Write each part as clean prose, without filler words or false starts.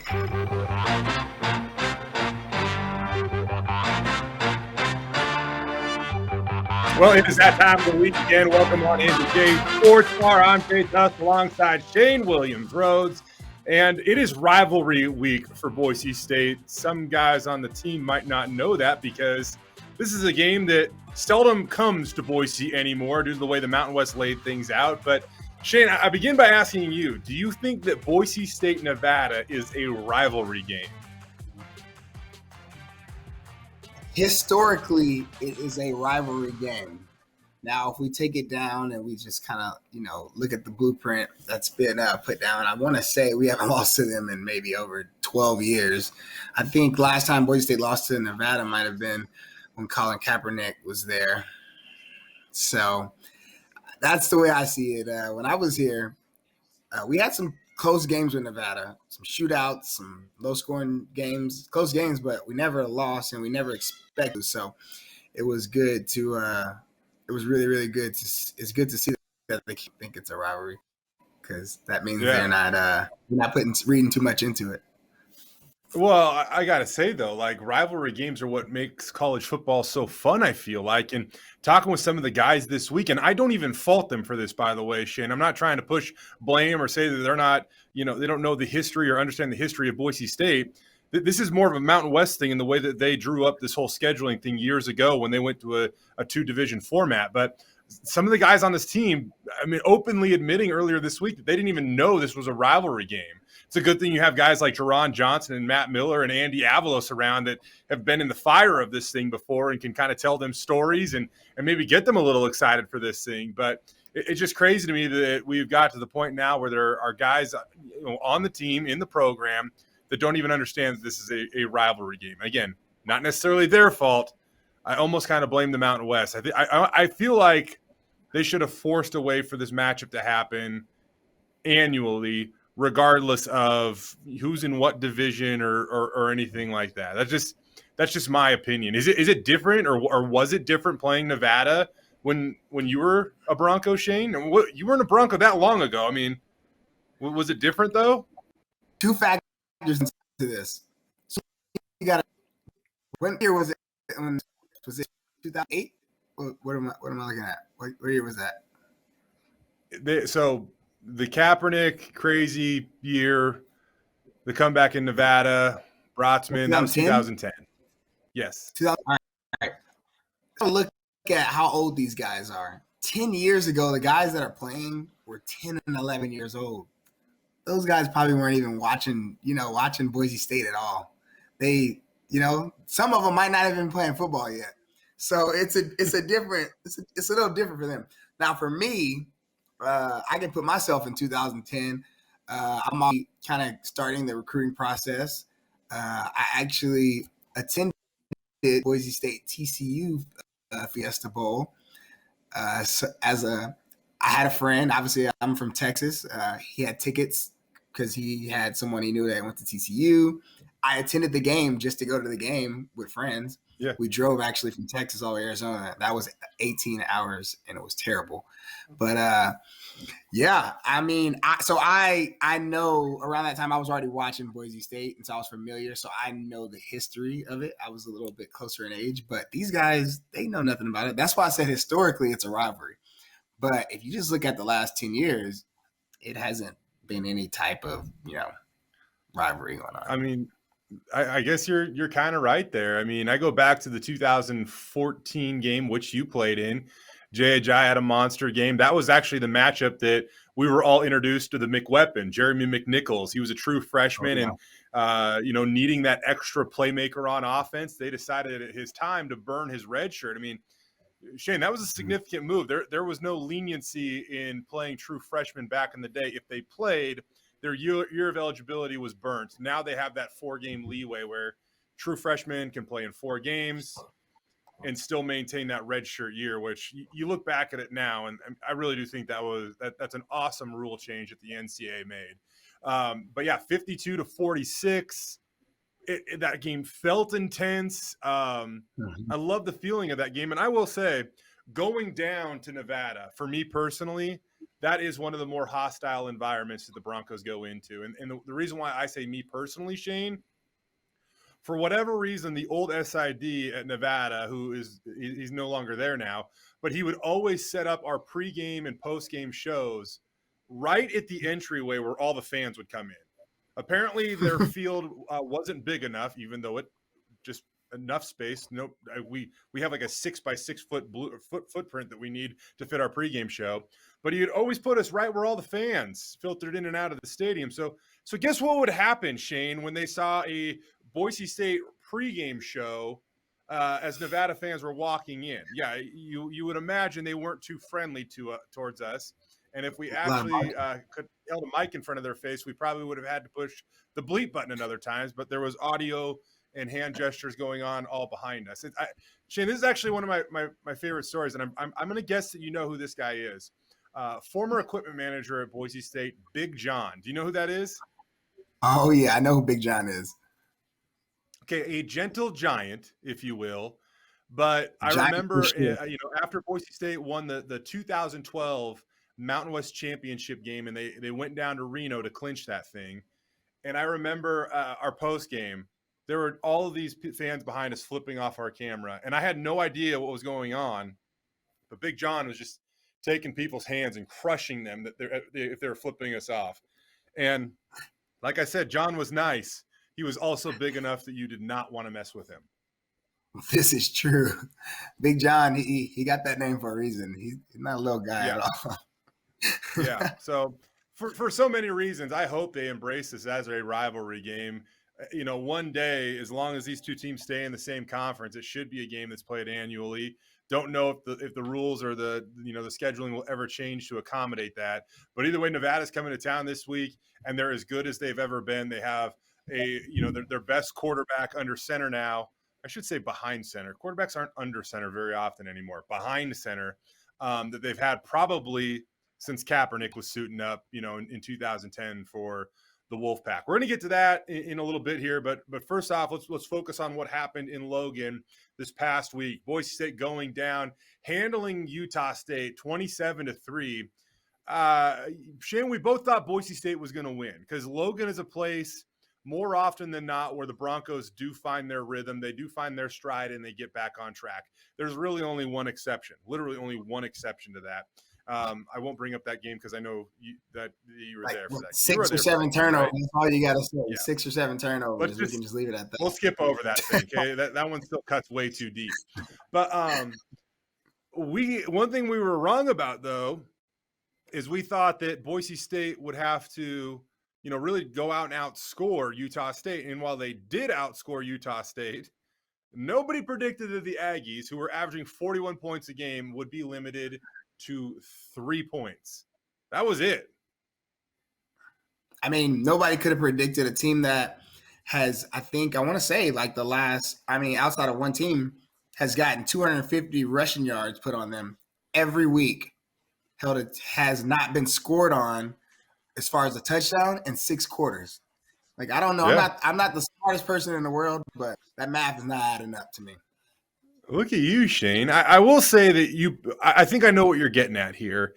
Well, it is that time of the week again. Welcome on into Jay's Sports Bar. I'm Jay Tust alongside Shane Williams-Rhodes. And it is rivalry week for Boise State. Some guys on the team might not know that because this is a game that seldom comes to Boise anymore due to the way the Mountain West laid things out. But Shane, I begin by asking you, do you think that Boise State, Nevada is a rivalry game? Historically, it is a rivalry game. Now, if we take it down and we just kind of, look at the blueprint that's been put down, I want to say we haven't lost to them in maybe over 12 years. I think last time Boise State lost to Nevada might have been when Colin Kaepernick was there. So that's the way I see it. When I was here, we had some close games with Nevada, some shootouts, some low-scoring games, close games, but we never lost and we never expected. So it was good to it was really, really good. It's good to see that they think it's a rivalry because that means they're not reading too much into it. Well, I got to say, though, like rivalry games are what makes college football so fun, I feel like. And talking with some of the guys this week, and I don't even fault them for this, by the way, Shane. I'm not trying to push blame or say that they're not, they don't know the history or understand the history of Boise State. This is more of a Mountain West thing in the way that they drew up this whole scheduling thing years ago when they went to a two-division format. But some of the guys on this team, openly admitting earlier this week that they didn't even know this was a rivalry game. It's a good thing you have guys like Jerron Johnson and Matt Miller and Andy Avalos around that have been in the fire of this thing before and can kind of tell them stories and maybe get them a little excited for this thing. But it's just crazy to me that we've got to the point now where there are guys on the team, in the program, that don't even understand that this is a rivalry game. Again, not necessarily their fault. I almost kind of blame the Mountain West. I feel like they should have forced a way for this matchup to happen annually, regardless of who's in what division or anything like that. That's just my opinion. Is it different or was it different playing Nevada when you were a Bronco, Shane? You weren't a Bronco that long ago. Was it different though? Two factors into this. So you got when year was it? Was it 2008? What am I looking at? What year was that? So the Kaepernick crazy year, the comeback in Nevada, Brotzman, that was 2010. Yes. 2000. All right. Look at how old these guys are. 10 years ago, the guys that are playing were 10 and 11 years old. Those guys probably weren't even watching Boise State at all. They, some of them might not have been playing football yet. So it's a little different for them. Now for me, I can put myself in 2010. I'm kind of starting the recruiting process. I actually attended Boise State TCU Fiesta Bowl. I had a friend. Obviously, I'm from Texas. He had tickets because he had someone he knew that went to TCU. I attended the game just to go to the game with friends. Yeah. We drove actually from Texas all the way to Arizona. That was 18 hours, and it was terrible. But, I know around that time I was already watching Boise State, and so I was familiar. So I know the history of it. I was a little bit closer in age. But these guys, they know nothing about it. That's why I said historically it's a rivalry. But if you just look at the last 10 years, it hasn't been any type of, rivalry going on. I guess you're kind of right there. I go back to the 2014 game, which you played in. Jay Ajayi had a monster game. That was actually the matchup that we were all introduced to the McWeapon, Jeremy McNichols. He was a true freshman, and needing that extra playmaker on offense, they decided at his time to burn his red shirt. Shane, that was a significant move. There was no leniency in playing true freshmen back in the day. If they played, their year of eligibility was burnt. Now they have that 4-game leeway where true freshmen can play in 4 games and still maintain that red shirt year, which you look back at it now, and I really do think that's an awesome rule change that the NCAA made. But yeah, 52-46. That game felt intense. I love the feeling of that game. And I will say, going down to Nevada, for me personally, that is one of the more hostile environments that the Broncos go into. And the reason why I say me personally, Shane, for whatever reason, the old SID at Nevada, he's no longer there now, but he would always set up our pregame and postgame shows right at the entryway where all the fans would come in. Apparently, their field wasn't big enough, even though it just enough space. No, we have like a 6x6 footprint that we need to fit our pregame show. But he'd always put us right where all the fans filtered in and out of the stadium. So guess what would happen, Shane, when they saw a Boise State pregame show as Nevada fans were walking in? Yeah, you would imagine they weren't too friendly towards us. And if we actually could held a mic in front of their face, we probably would have had to push the bleep button another times. But there was audio and hand gestures going on all behind us. Shane, this is actually one of my favorite stories, and I'm going to guess that you know who this guy is. Former equipment manager at Boise State, Big John. Do you know who that is? Oh, yeah, I know who Big John is. Okay, a gentle giant, if you will. But I remember, after Boise State won the 2012 Mountain West Championship game, and they went down to Reno to clinch that thing. And I remember our post game, there were all of these fans behind us flipping off our camera, and I had no idea what was going on. But Big John was just taking people's hands and crushing them if they were flipping us off. And like I said, John was nice. He was also big enough that you did not want to mess with him. This is true. Big John, he got that name for a reason. He's not a little guy at all. Yeah. So for so many reasons, I hope they embrace this as a rivalry game. One day, as long as these two teams stay in the same conference, it should be a game that's played annually. Don't know if the rules or the scheduling will ever change to accommodate that. But either way, Nevada's coming to town this week, and they're as good as they've ever been. They have their best quarterback under center now. I should say behind center. Quarterbacks aren't under center very often anymore. Behind center that they've had probably since Kaepernick was suiting up, in 2010 for the Wolfpack. We're going to get to that in a little bit here, but first off, let's focus on what happened in Logan this past week. Boise State going down, handling Utah State 27-3. Shane, we both thought Boise State was going to win because Logan is a place more often than not where the Broncos do find their rhythm, they do find their stride, and they get back on track. There's really only one exception, literally only one exception to that. I won't bring up that game because I know you were there for that. 6 or 7 turnovers. Right? That's all you got to say. Yeah. 6 or 7 turnovers. We can just leave it at that. We'll skip over that thing. Okay, that one still cuts way too deep. But one thing we were wrong about though is we thought that Boise State would have to, really go out and outscore Utah State. And while they did outscore Utah State, nobody predicted that the Aggies, who were averaging 41 points a game, would be limited to 3 points. That was it. I mean, nobody could have predicted a team that has, outside of one team, has gotten 250 rushing yards put on them every week. Hell, it has not been scored on as far as a touchdown in 6 quarters. Like, I don't know. Yeah. I'm not the smartest person in the world, but that math is not adding up to me. Look at you, Shane. I will say that I think I know what you're getting at here,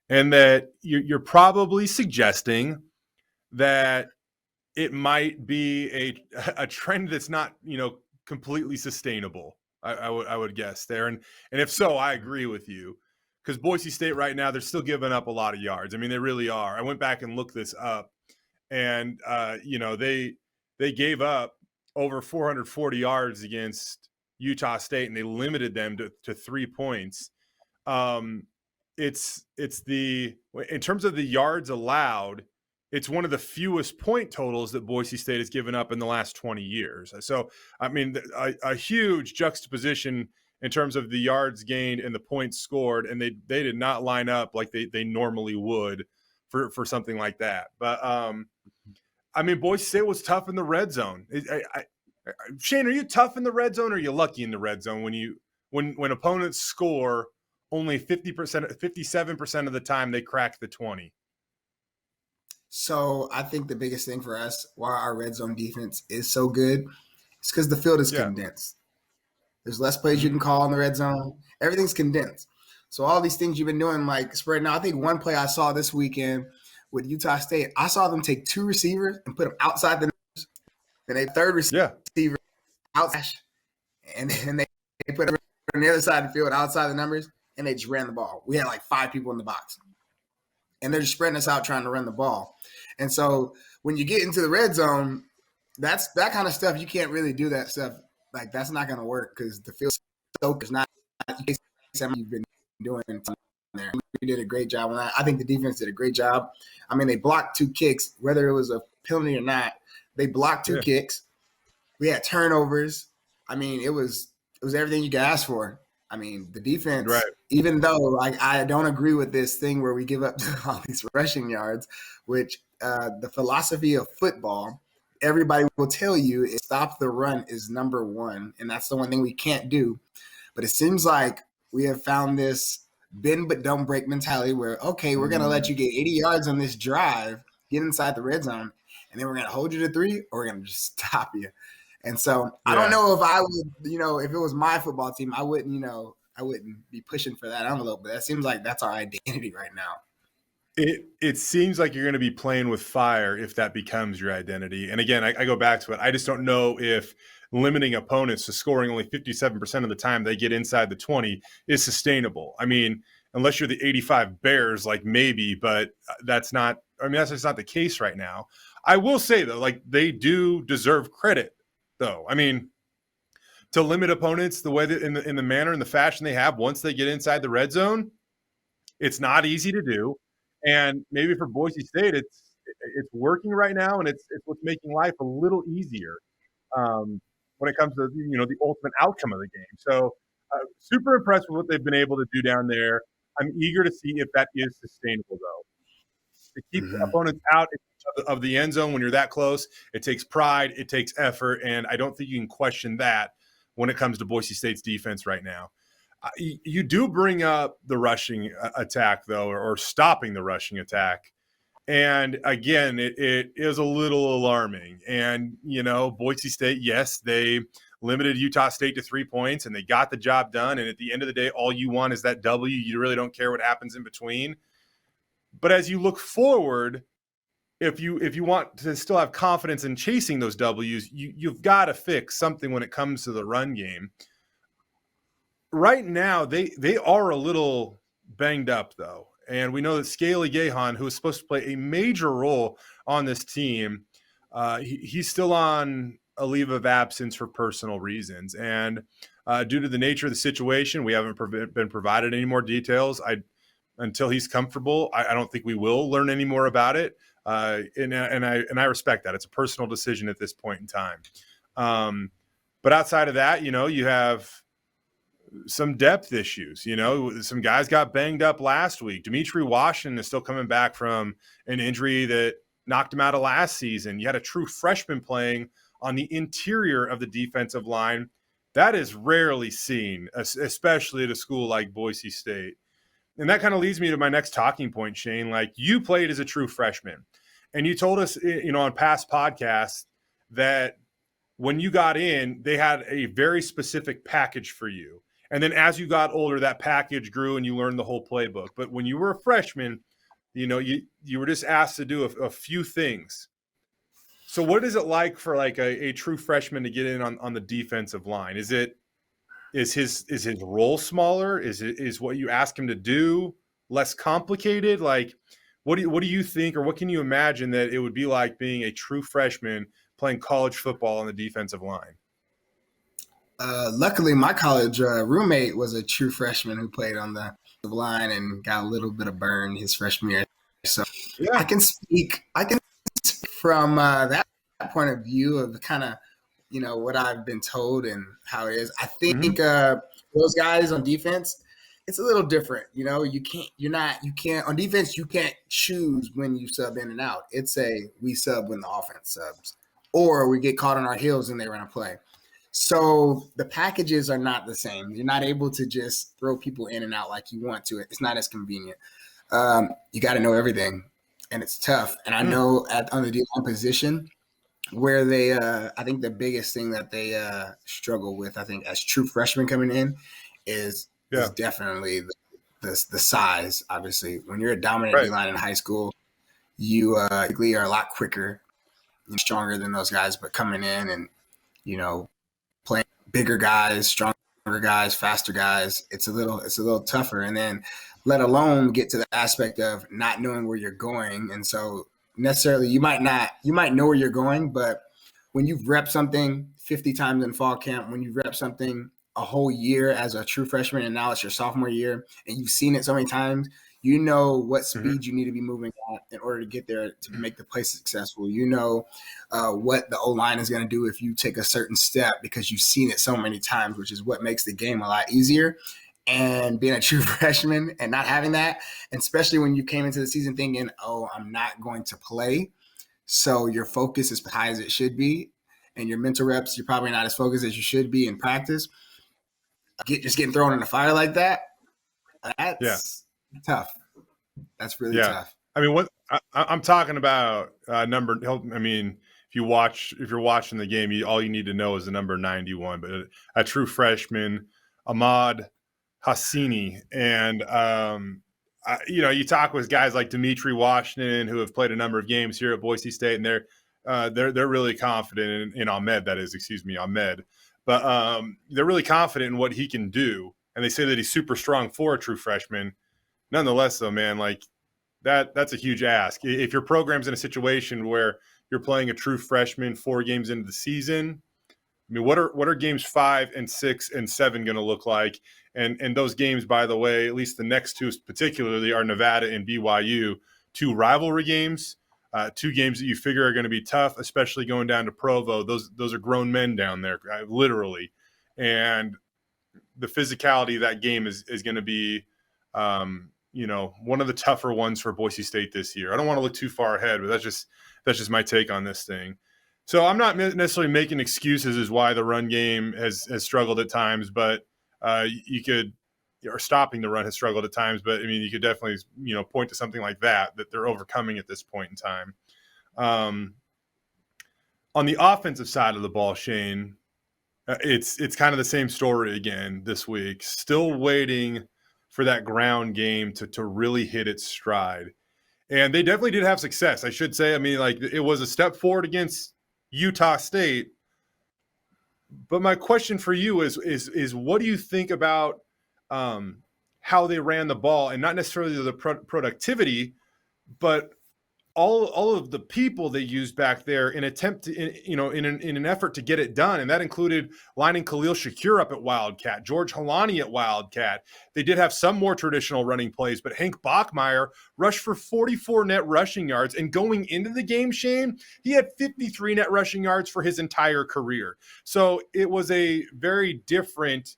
and that you're probably suggesting that it might be a trend that's not, completely sustainable. I would guess there. And if so, I agree with you. Because Boise State right now, they're still giving up a lot of yards. I mean, they really are. I went back and looked this up, and they gave up over 440 yards against Utah State, and they limited them to 3 points. It's in terms of the yards allowed, it's one of the fewest point totals that Boise State has given up in the last 20 years. So, I mean, a huge juxtaposition in terms of the yards gained and the points scored, and they did not line up like they normally would for something like that. But, I mean, Boise State was tough in the red zone. Shane, are you tough in the red zone, or are you lucky in the red zone when opponents score only 57% of the time they crack the 20? So I think the biggest thing for us, why our red zone defense is so good, is because the field is condensed. There's less plays you can call in the red zone. Everything's condensed. So all these things you've been doing, like spreading out. I think one play I saw this weekend with Utah State, I saw them take 2 receivers and put them outside the numbers, and a third receiver outside, and then they put them on the other side of the field outside the numbers, and they just ran the ball. We had like 5 people in the box, and they're just spreading us out trying to run the ball. And so when you get into the red zone, that kind of stuff, you can't really do that stuff. Like, that's not going to work because the field is not you've been doing there. We did a great job on that. I think the defense did a great job. I mean, they blocked 2 kicks, whether it was a penalty or not. They blocked 2 kicks. We had turnovers. I mean, it was everything you could ask for. I mean, the defense, even though I don't agree with this thing where we give up all these rushing yards, which the philosophy of football, everybody will tell you is stop the run is number 1, and that's the one thing we can't do. But it seems like we have found this bend but don't break mentality where, okay, we're going to let you get 80 yards on this drive, get inside the red zone, and then we're going to hold you to 3, or we're going to just stop you. And so I don't know if I would, if it was my football team, I wouldn't be pushing for that envelope. But that seems like that's our identity right now. It seems like you're going to be playing with fire if that becomes your identity. And again, I go back to it. I just don't know if limiting opponents to scoring only 57% of the time they get inside the 20 is sustainable. I mean, unless you're the 85 Bears, like maybe, but that's just not the case right now. I will say though, like they do deserve credit though. I mean, to limit opponents the way that in the manner and the fashion they have once they get inside the red zone, it's not easy to do. And maybe for Boise State, it's working right now, and it's what's making life a little easier when it comes to the ultimate outcome of the game. So super impressed with what they've been able to do down there. I'm eager to see if that is sustainable, though. To keep opponents out of the end zone when you're that close, it takes pride, it takes effort, and I don't think you can question that when it comes to Boise State's defense right now. You do bring up the rushing attack, though, or stopping the rushing attack. And again, it is a little alarming. And, Boise State, yes, they limited Utah State to 3 points and they got the job done. And at the end of the day, all you want is that W. You really don't care what happens in between. But as you look forward, if you want to still have confidence in chasing those W's, you've got to fix something when it comes to the run game. Right now, they are a little banged up, though. And we know that Scaly Gahan, who is supposed to play a major role on this team, he's still on a leave of absence for personal reasons. And due to the nature of the situation, we haven't been provided any more details. Until he's comfortable, I don't think we will learn any more about it. And I respect that. It's a personal decision at this point in time. But outside of that, you have some depth issues. Some guys got banged up last week. Dimitri Washington is still coming back from an injury that knocked him out of last season. You had a true freshman playing on the interior of the defensive line. That is rarely seen, especially at a school like Boise State. And that kind of leads me to my next talking point, Shane. Like, you played as a true freshman, and you told us, on past podcasts that when you got in, they had a very specific package for you. And then as you got older, that package grew and you learned the whole playbook. But when you were a freshman, you were just asked to do a few things. So what is it like for like a true freshman to get in on the defensive line? Is his role smaller? Is what you ask him to do less complicated? Like, what do you think, or what can you imagine that it would be like being a true freshman playing college football on the defensive line? Luckily, my college roommate was a true freshman who played on the line and got a little bit of burn his freshman year. So yeah. I can speak from that point of view of kind of, what I've been told and how it is. I think those guys on defense, it's a little different. You can't on defense, you can't choose when you sub in and out. It's we sub when the offense subs, or we get caught on our heels and they run a play. So the packages are not the same. You're not able to just throw people in and out like you want to. It's not as convenient. You got to know everything, and it's tough. And I know on the D-line position where they I think the biggest thing that they struggle with, I think, as true freshmen coming in is definitely the size. Obviously, when you're a dominant Right. D-line in high school, you typically are a lot quicker, stronger than those guys. But coming in and playing bigger guys, stronger guys, faster guys, it's a little tougher. And then let alone get to the aspect of not knowing where you're going. And so necessarily you might know where you're going, but when you've repped something 50 times in fall camp, when you've repped something a whole year as a true freshman, and now it's your sophomore year, and you've seen it so many times, you know what speed you need to be moving at in order to get there to make the play successful. You know what the O-line is going to do if you take a certain step because you've seen it so many times, which is what makes the game a lot easier. And being a true freshman and not having that, and especially when you came into the season thinking, oh, I'm not going to play. So your focus is high as it should be. And your mental reps, you're probably not as focused as you should be in practice. Just getting thrown in the fire like that, that's tough. That's really tough. I mean, what I'm talking about number. I mean, if you're watching the game, all you need to know is the number 91. But a true freshman, Ahmad Hassini, and you talk with guys like Dimitri Washington who have played a number of games here at Boise State, and they're really confident in Ahmed. That is, Ahmed. But they're really confident in what he can do, and they say that he's super strong for a true freshman. Nonetheless, though, man, like that's a huge ask. If your program's in a situation where you're playing a true freshman 4 games into the season, I mean, what are games 5 and 6 and 7 going to look like? And those games, by the way, at least the next 2 particularly, are Nevada and BYU, 2 rivalry games. 2 games that you figure are going to be tough, especially going down to Provo. Those are grown men down there, literally. And the physicality of that game is going to be, one of the tougher ones for Boise State this year. I don't want to look too far ahead, but that's just my take on this thing. So I'm not necessarily making excuses as why the run game has struggled at times, but or stopping the run has struggled at times, but I mean, you could definitely, point to something like that they're overcoming at this point in time. On the offensive side of the ball, Shane, it's kind of the same story again this week. Still waiting for that ground game to really hit its stride. And they definitely did have success, I should say. I mean, like, it was a step forward against Utah State. But my question for you is what do you think about how they ran the ball, and not necessarily the productivity, but all of the people they used back there in an effort to get it done. And that included lining Khalil Shakir up at Wildcat, George Halani at Wildcat. They did have some more traditional running plays, but Hank Bachmeier rushed for 44 net rushing yards. And going into the game, Shane, he had 53 net rushing yards for his entire career. So it was a very different,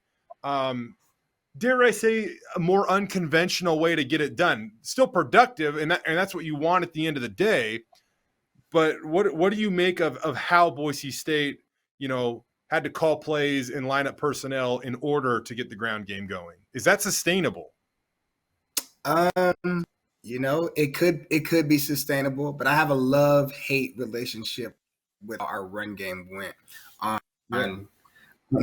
dare I say, a more unconventional way to get it done. Still productive, and that's what you want at the end of the day. But what do you make of how Boise State, had to call plays and line up personnel in order to get the ground game going? Is that sustainable? It could be sustainable, but I have a love-hate relationship with how our run game went on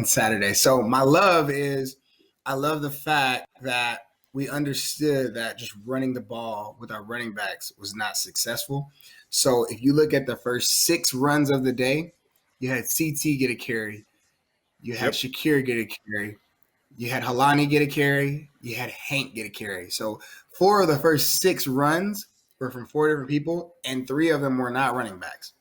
Saturday. So my love is, I love the fact that we understood that just running the ball with our running backs was not successful. So if you look at the first 6 runs of the day, you had CT get a carry, you had Shakir get a carry, you had Halani get a carry, you had Hank get a carry. So 4 of the first 6 runs were from 4 different people, and 3 of them were not running backs.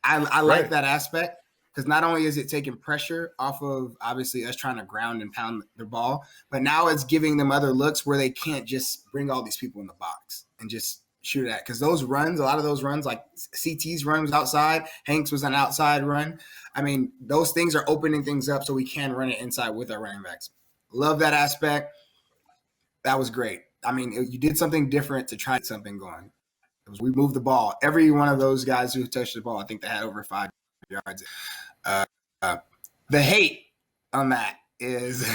I like that aspect. Because not only is it taking pressure off of, obviously, us trying to ground and pound the ball, but now it's giving them other looks where they can't just bring all these people in the box and just shoot it at. Because those runs, a lot of those runs, like CT's run was outside, Hank's was an outside run. I mean, those things are opening things up so we can run it inside with our running backs. Love that aspect. That was great. I mean, you did something different to try to get something going. We moved the ball. Every one of those guys who touched the ball, I think they had over 5 yards. The hate on that is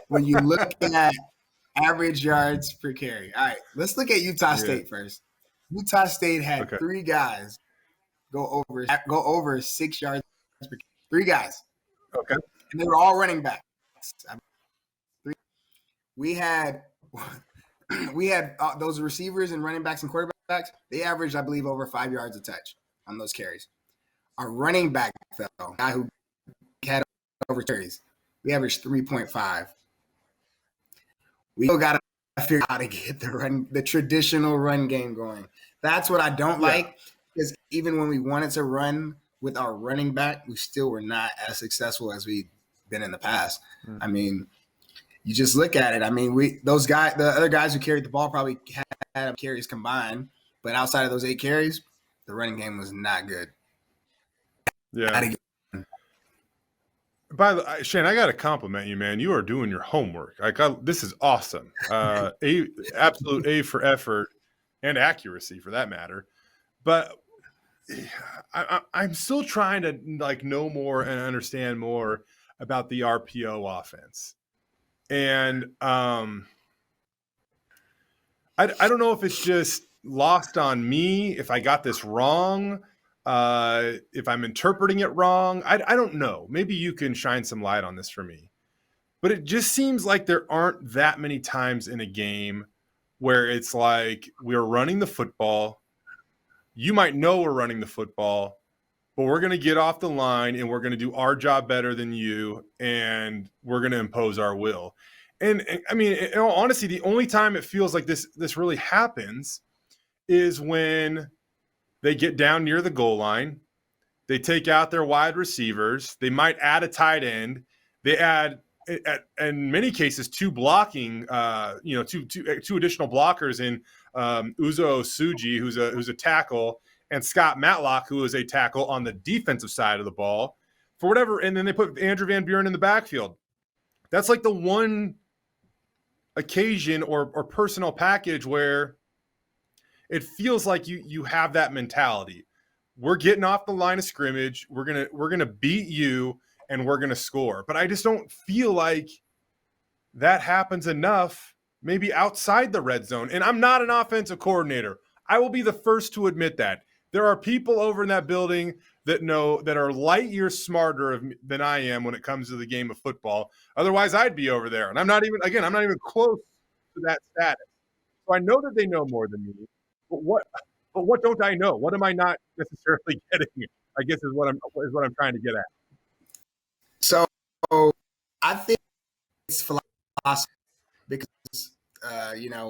when you look at average yards per carry. All right, let's look at Utah State first. Utah State had 3 guys go over 6 yards per carry. 3 guys. Okay. And they were all running backs. We had we had those receivers and running backs and quarterbacks. They averaged, I believe, over 5 yards a touch on those carries. Our running back, though, guy who had over carries, we averaged 3.5. We still got to figure out how to get the traditional run game going. That's what I don't like, because even when we wanted to run with our running back, we still were not as successful as we've been in the past. I mean, you just look at it. I mean, the other guys who carried the ball probably had carries combined, but outside of those 8 carries, the running game was not good. Yeah. By the way, Shane, I got to compliment you, man. You are doing your homework. This is awesome. Absolute A for effort and accuracy, for that matter. But I'm still trying to know more and understand more about the RPO offense. And I don't know if it's just lost on me, if I got this wrong, if I'm interpreting it wrong. I don't know. Maybe you can shine some light on this for me. But it just seems like there aren't that many times in a game where it's like we're running the football. You might know we're running the football, but we're going to get off the line and we're going to do our job better than you, and we're going to impose our will. And I mean, in all honesty, the only time it feels like this really happens is when they get down near the goal line. They take out their wide receivers. They might add a tight end. They add, in many cases, 2 blocking, two additional blockers in Uzo Suji, who's a tackle, and Scott Matlock, who is a tackle on the defensive side of the ball, for whatever. And then they put Andrew Van Buren in the backfield. That's like the one occasion or personnel package where it feels like you have that mentality. We're getting off the line of scrimmage. We're gonna beat you, and we're gonna score. But I just don't feel like that happens enough, maybe outside the red zone. And I'm not an offensive coordinator. I will be the first to admit that. There are people over in that building that are light years smarter than I am when it comes to the game of football. Otherwise, I'd be over there. And I'm not even close to that status. So I know that they know more than me. But what don't I know? What am I not necessarily getting? I guess is what I'm trying to get at. So I think it's philosophy, because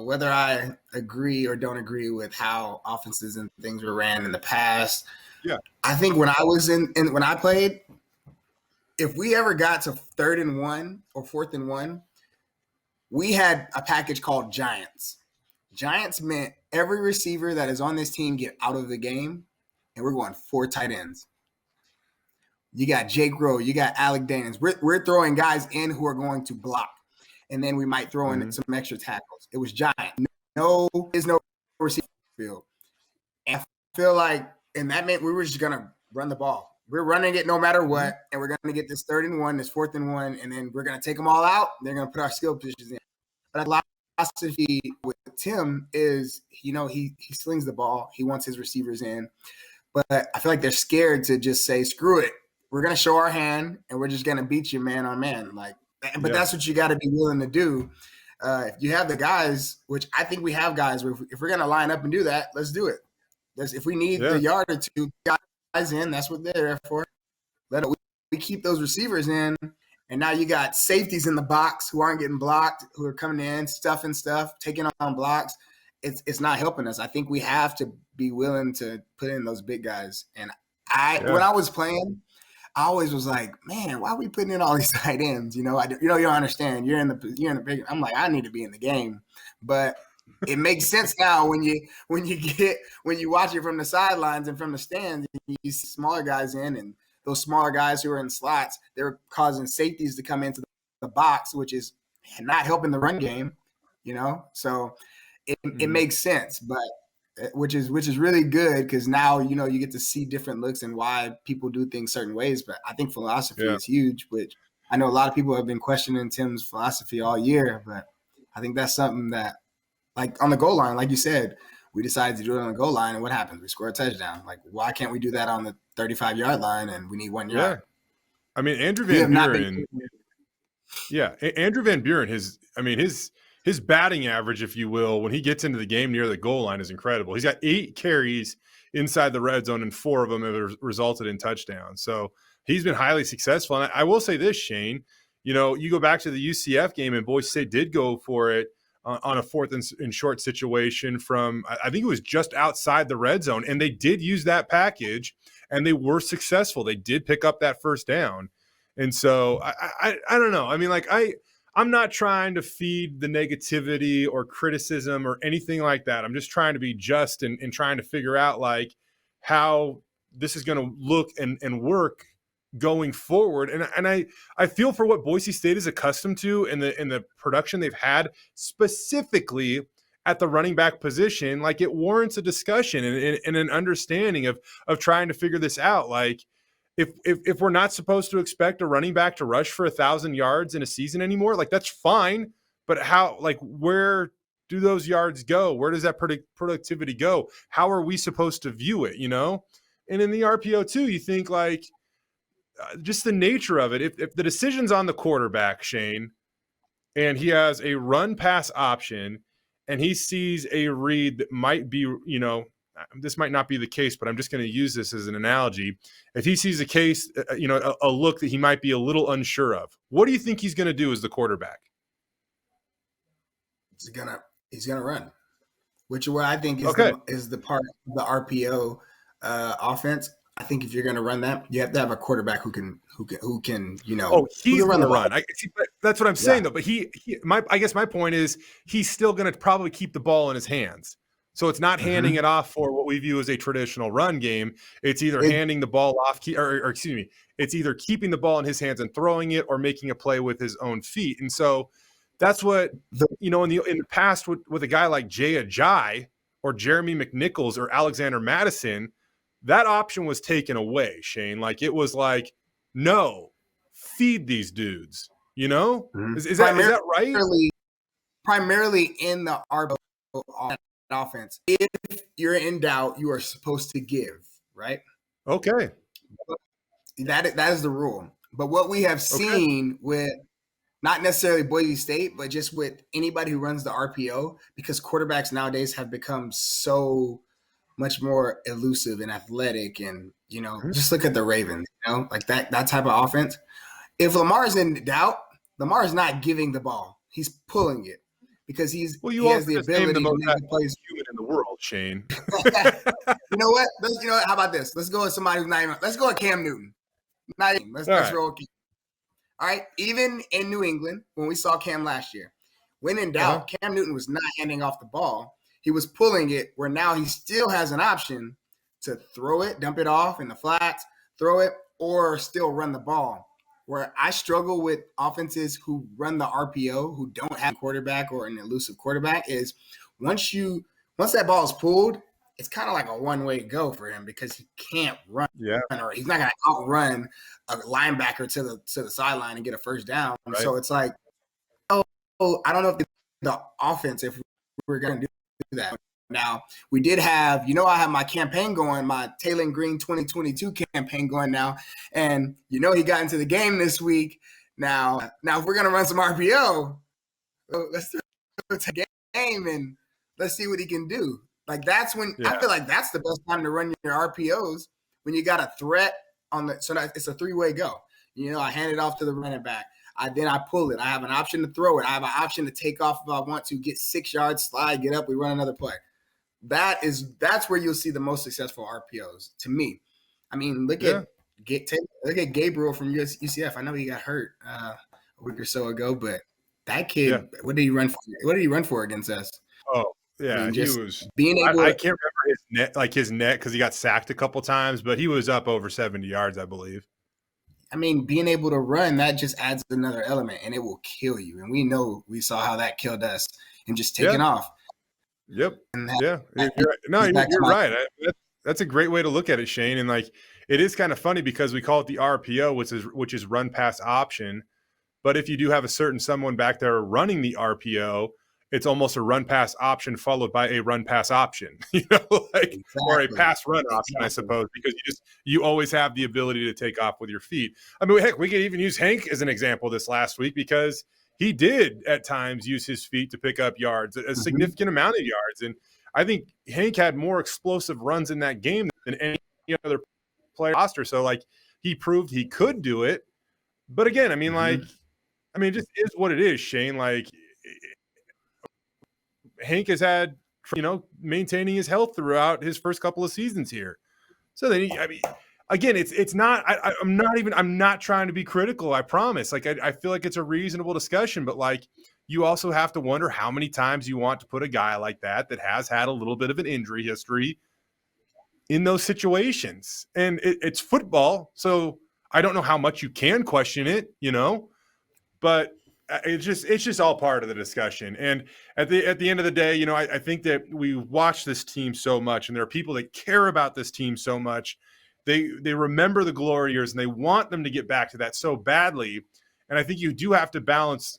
whether I agree or don't agree with how offenses and things were ran in the past. Yeah. I think when I was when I played, if we ever got to 3rd and 1 or 4th and 1, we had a package called Giants. Giants meant every receiver that is on this team get out of the game, and we're going 4 tight ends. You got Jake Rowe, you got Alec Daniels. We're throwing guys in who are going to block, and then we might throw in some extra tackles. It was giant. There's no receiver field. And I feel like, and that meant we were just gonna run the ball. We're running it no matter what, and we're gonna get this 3rd and 1, this 4th and 1, and then we're gonna take them all out. They're gonna put our skill positions in. But a philosophy with Tim is, he slings the ball. He wants his receivers in. But I feel like they're scared to just say, screw it. We're going to show our hand, and we're just going to beat you man on man. That's what you got to be willing to do. If you have the guys, which I think we have guys, if we're going to line up and do that, let's do it. If we need the yard or 2 guys in, that's what they're there for. We keep those receivers in. And now you got safeties in the box who aren't getting blocked, who are coming in, stuffing stuff, taking on blocks. It's not helping us. I think we have to be willing to put in those big guys. And when I was playing, I always was like, man, why are we putting in all these tight ends? You don't understand. You're in the big. I'm like, I need to be in the game, but it makes sense now when you watch it from the sidelines and from the stands. And you see smaller guys in, and those smaller guys who are in slots, they're causing safeties to come into the box, which is not helping the run game, So it makes sense, but which is really good, because now you get to see different looks and why people do things certain ways. But I think philosophy is huge, which I know a lot of people have been questioning Tim's philosophy all year. But I think that's something that, like on the goal line, like you said, we decided to do it on the goal line, and what happens? We score a touchdown. Like, why can't we do that on the 35-yard line and we need 1 yard? I mean, Andrew Van Buren. Yeah, Andrew Van Buren. His his batting average, if you will, when he gets into the game near the goal line is incredible. He's got 8 carries inside the red zone, and 4 of them have resulted in touchdowns. So he's been highly successful. And I will say this, Shane, you know, you go back to the UCF game, and Boise State did go for it on a 4th and short situation from, I think it was just outside the red zone, and they did use that package, and they were successful. They did pick up that first down. And so I don't know. I mean, like I'm not trying to feed the negativity or criticism or anything like that. I'm just trying to be just and trying to figure out like how this is going to look and work going forward. And I feel for what Boise State is accustomed to in the production they've had, specifically at the running back position. Like, it warrants a discussion and an understanding of trying to figure this out. Like, if we're not supposed to expect a running back to rush for 1,000 yards in a season anymore, like, that's fine. But how, like, where do those yards go? Where does that productivity go? How are we supposed to view it, you know? And in the RPO too, you think like just the nature of it. If the decision's on the quarterback, Shane, and he has a run pass option and he sees a read that might be, you know, this might not be the case, but I'm just going to use this as an analogy. If he sees a case, you know, a look that he might be a little unsure of, what do you think he's going to do as the quarterback? He's gonna run, which what I think is the part of the RPO offense. I think if you're going to run that, you have to have a quarterback who can, you know. Oh, he's going to run. That's what I'm saying, though. But I guess my point is he's still going to probably keep the ball in his hands. So it's not handing it off for what we view as a traditional run game. It's either handing the ball off, or excuse me, it's either keeping the ball in his hands and throwing it, or making a play with his own feet. And so that's what, you know, in the past with a guy like Jay Ajayi or Jeremy McNichols or Alexander Madison, that option was taken away, Shane. Like, it was like, no, feed these dudes, you know? Is that right? Primarily in the RPO offense, if you're in doubt, you are supposed to give, right? Okay. That is the rule. But what we have seen with not necessarily Boise State, but just with anybody who runs the RPO, because quarterbacks nowadays have become so much more elusive and athletic, and, you know, just look at the Ravens, you know, like that type of offense. If Lamar is in doubt, Lamar is not giving the ball. He's pulling it because he has the ability to make the plays. Human in the world, Shane. You know what? How about this? Let's go with somebody who's not even. Let's go with Cam Newton. Let's roll. All right. Even in New England, when we saw Cam last year, when in doubt, Cam Newton was not handing off the ball. He was pulling it, where now he still has an option to throw it, dump it off in the flats, throw it, or still run the ball. Where I struggle with offenses who run the RPO, who don't have a quarterback or an elusive quarterback, is once that ball is pulled, it's kind of like a one-way go for him, because he can't run. Yeah. Or he's not going to outrun a linebacker to the sideline and get a first down. Right. So it's like, I don't know if the offense, if we're going to do that. Now, we did have, you know, I have my campaign going, my Taylor Green 2022 campaign going now. And, you know, he got into the game this week. Now if we're going to run some RPO, let's do a game and let's see what he can do. Like, that's when I feel like that's the best time to run your RPOs, when you got a threat on the, so that it's a 3-way go. You know, I hand it off to the running back. Then I pull it. I have an option to throw it. I have an option to take off if I want to, get 6 yards, slide, get up, we run another play. That's where you'll see the most successful RPOs, to me. I mean, look at Gabriel from UCF. I know he got hurt a week or so ago, but that kid, what did he run for? What did he run for against us? Oh, yeah, I mean, he was being able. I can't remember his net because he got sacked a couple times, but he was up over 70 yards, I believe. I mean, being able to run, that just adds another element, and it will kill you. And we saw how that killed us, and just taking off. Yep. You're right. That's a great way to look at it, Shane. And like, it is kind of funny because we call it the RPO, which is run pass option. But if you do have someone back there running the RPO, it's almost a run pass option followed by a run pass option, you know, like, or a pass run option, I suppose, because you always have the ability to take off with your feet. I mean, heck, we could even use Hank as an example this last week, because he did at times use his feet to pick up yards, a significant amount of yards. And I think Hank had more explosive runs in that game than any other player roster. So like he proved he could do it. But again, I mean, it just is what it is, Shane. Like Hank has had, maintaining his health throughout his first couple of seasons here. So then, again, it's not. I'm not trying to be critical. I promise. Like I feel like it's a reasonable discussion, but like you also have to wonder how many times you want to put a guy like that has had a little bit of an injury history in those situations. And it's football, so I don't know how much you can question it, but it's just all part of the discussion. And at the end of the day, I think that we watch this team so much, and there are people that care about this team so much. They remember the glory years, and they want them to get back to that so badly. And I think you do have to balance,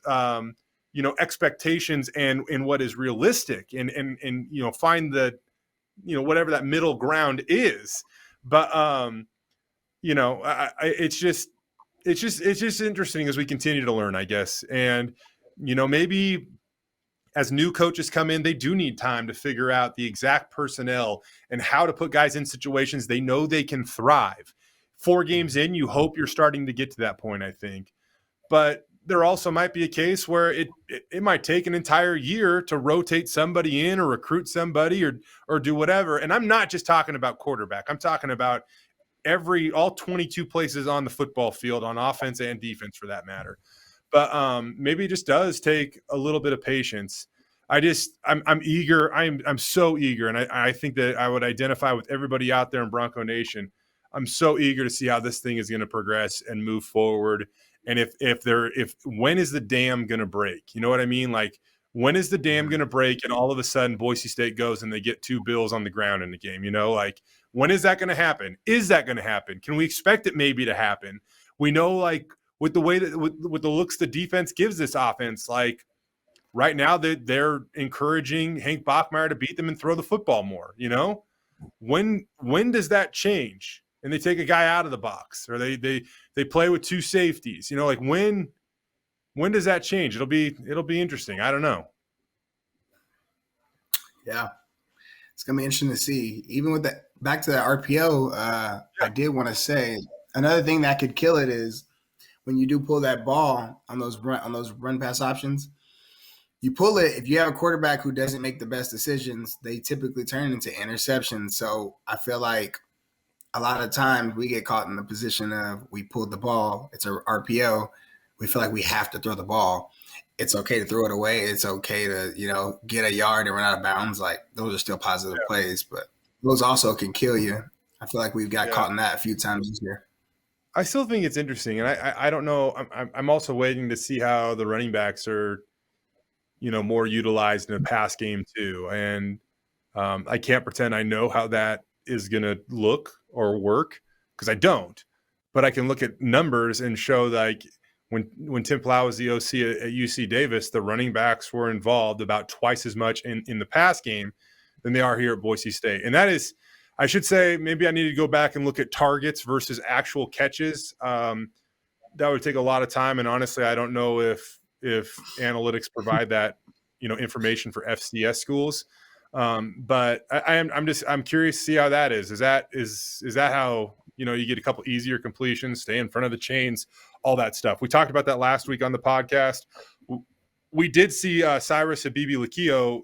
expectations and what is realistic, and find the, whatever that middle ground is. But it's just interesting as we continue to learn, I guess. And, maybe as new coaches come in, they do need time to figure out the exact personnel and how to put guys in situations they know they can thrive. 4 games in, you hope you're starting to get to that point, I think. But there also might be a case where it might take an entire year to rotate somebody in or recruit somebody or do whatever. And I'm not just talking about quarterback. I'm talking about all 22 places on the football field, on offense and defense for that matter. But maybe it just does take a little bit of patience. I'm eager. I'm so eager. And I think that I would identify with everybody out there in Bronco Nation. I'm so eager to see how this thing is going to progress and move forward. And when is the dam going to break? You know what I mean? Like, when is the dam going to break and all of a sudden Boise State goes and they get 2 Bills on the ground in the game? Like, when is that going to happen? Is that going to happen? Can we expect it maybe to happen? We know, like, with the way that with the looks the defense gives this offense, like right now they're encouraging Hank Bachmeier to beat them and throw the football more. When does that change? And they take a guy out of the box, or they play with 2 safeties. Like when does that change? It'll be interesting. I don't know. Yeah, it's gonna be interesting to see. Even with that, back to that RPO, I did want to say another thing that could kill it is when you do pull that ball on those run pass options. You pull it, if you have a quarterback who doesn't make the best decisions, they typically turn into interceptions. So I feel like a lot of times we get caught in the position of we pulled the ball, it's a RPO, we feel like we have to throw the ball. It's okay to throw it away. It's okay to, get a yard and run out of bounds. Like, those are still positive plays, but those also can kill you. I feel like we've got caught in that a few times this year. I still think it's interesting, and I don't know. I'm also waiting to see how the running backs are, more utilized in a pass game too. And I can't pretend I know how that is going to look or work, because I don't. But I can look at numbers and show, like, when Tim Plow was the OC at UC Davis, the running backs were involved about twice as much in the pass game than they are here at Boise State. And that is, I should say, maybe I need to go back and look at targets versus actual catches. That would take a lot of time. And honestly, I don't know if analytics provide that, information for FCS schools. But I'm curious to see how that is. Is that how, you get a couple easier completions, stay in front of the chains, all that stuff. We talked about that last week on the podcast. We did see Cyrus Habibi-Lakio,